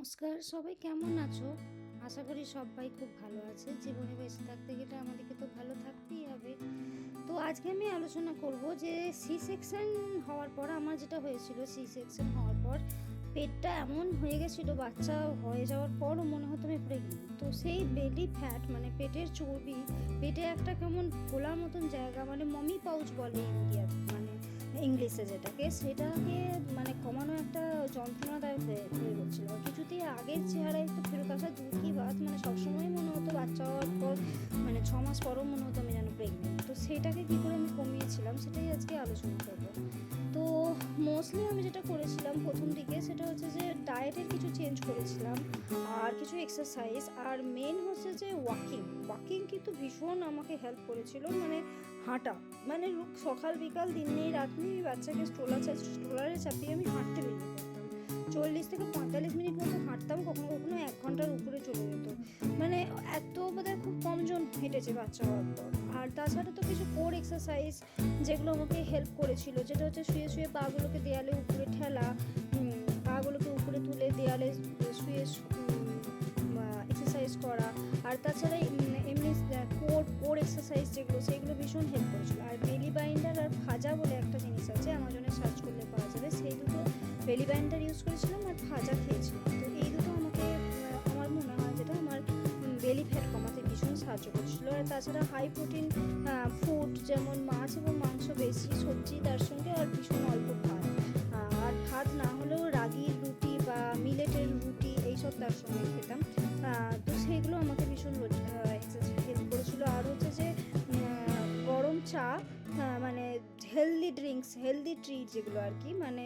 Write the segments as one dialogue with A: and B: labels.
A: নমস্কার, সবাই কেমন আছো? আশা করি সবাই খুব ভালো আছে। জীবনে বেঁচে থাকতে গেলে আমাদেরকে তো ভালো থাকতেই হবে। তো আজকে আমি আলোচনা করব যে সি সেকশন হওয়ার পর আমার যেটা হয়েছিল, সি সেকশন হওয়ার পর পেটটা এমন হয়ে গেছিলো, বাচ্চা হয়ে যাওয়ার পরও মনে হতো আমি প্রেগনেন্ট। তো সেই বেলি ফ্যাট মানে পেটের চর্বি, পেটে একটা কেমন ফোলার মতন জায়গা, মানে মমি পাউচ বলে ইন্ডিয়া মানে ইংলিশে যেটাকে, সেটাকে মানে কমানো একটা যন্ত্রণাদায়ক হয়ে গেছিলো। কিছুতেই আগের চেহারায় তো ফেরত আসা দূর কি বাত, মানে সবসময় মনে হতো বাচ্চা হওয়ার পর মানে 6 মাস পরও মনে হতো আমি যেন প্রেগনেন্ট। তো সেটাকে কী করে আমি কমিয়েছিলাম সেটাই আজকে আলোচনা করবো। তো মোস্টলি আমি যেটা করেছিলাম প্রথম দিকে সেটা হচ্ছে যে ডায়েটের কিছু চেঞ্জ করেছিলাম, আর কিছু এক্সারসাইজ, আর মেন হচ্ছে যে ওয়াকিং কিন্তু ভীষণ আমাকে হেল্প করেছিল। মানে হাঁটা, মানে সকাল বিকাল দিন নেই রাত নেই বাচ্চাকে স্ট্রোলারে চাপিয়ে আমি হাঁটতে বেরিয়ে পড়তাম। 40 থেকে 45 মিনিট মতো হাঁটতাম, কখনো কখনো 1 ঘন্টার উপরে চলে যেত। মানে এত বোধহয় খুব কমজন হেঁটেছে বাচ্চা হওয়ার পর। আর তাছাড়া তো কিছু কোর এক্সারসাইজ যেগুলো আমাকে হেল্প করেছিল, যেটা হচ্ছে শুয়ে শুয়ে পাগুলোকে দেয়ালে উপরে ঠেলা, পাগুলোকে উপরে তুলে দেয়ালে শুয়ে এক্সারসাইজ করা। আর তাছাড়া এমনি কোর এক্সারসাইজ যেগুলো, সেইগুলো ভীষণ হেল্প করেছিল। আর বেলি বাইন্ডার আর ভাজা বলে একটা জিনিস আছে, আমাজনে সার্চ করলে পাওয়া যাবে, সেই দুটো বেলি বাইন্ডার ইউজ করেছিলাম আর ভাজা খেয়েছিলাম। তো এই দুটো আমাকে আমার মনে হয় যেটা আমার বেলি ফ্যাট কমাতে ভীষণ সাহায্য করেছিল। আর তাছাড়া হাই প্রোটিন ফুড যেমন মাছ এবং মাংস বেশি, সবজি তার সঙ্গে, আর ভীষণ অল্প ভাত। আর ভাত না হলেও রাগির রুটি বা মিলেটের রুটি এইসব তার সঙ্গে খেতাম। তো সেইগুলো আমাকে ভীষণ হেল্প করেছিল। আর হচ্ছে যে গরম চা, মানে হেলদি ট্রিট যেগুলো আর কি, মানে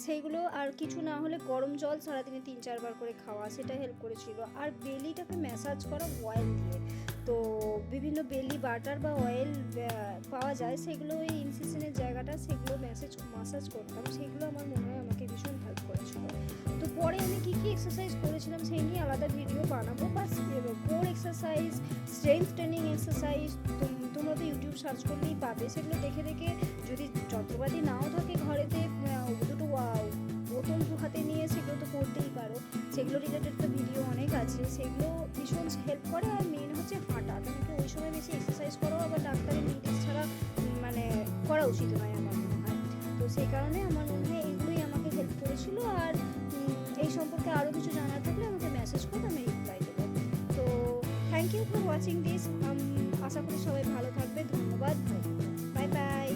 A: সেইগুলো, আর কিছু না হলে গরম জল সারাদিনে 3-4 বার করে খাওয়া, সেটা হেল্প করেছিল। আর বেলিটাকে ম্যাসাজ করা অয়েল দিয়ে, তো বিভিন্ন বেলি বাটার বা অয়েল পাওয়া যায়, সেগুলো ওই ইনসিশনের জায়গাটা, সেগুলো মাসাজ করতাম, সেগুলো আমার মনে হয় আমাকে ভীষণ হেল্প করেছিল। তো পরে আমি কী কী এক্সারসাইজ করেছিলাম সেই নিয়ে আলাদা ভিডিও বানাবো, বাস core exercise, strength training exercise তোমরা তো ইউটিউব সার্চ করলেই পাবে। সেগুলো দেখে দেখে, যদি যন্ত্রপাতি নাও থাকে ঘরেতে, দুটো বোতল হাতে নিয়ে সেগুলো তো করতেই পারো। সেগুলো রিলেটেড তো ভিডিও অনেক আছে, সেগুলো ভীষণ হেল্প করে। আর মেন হচ্ছে হাঁটা, তোমাকে ওই সময় বেশি এক্সারসাইজ করো, আবার ডাক্তারের নির্দেশ ছাড়া মানে করা উচিত নয় আমার মনে হয়। তো সেই কারণে আমার মনে হয় এগুলোই আমাকে হেল্প করেছিল। আর এই সম্পর্কে আরও কিছু জানার থাকলে আমাকে মেসেজ করো, আমি রিপ্লাই দেবো। তো thank you for watching this. আশা করি সবাই ভালো থাকবে। ধন্যবাদ। Bye by.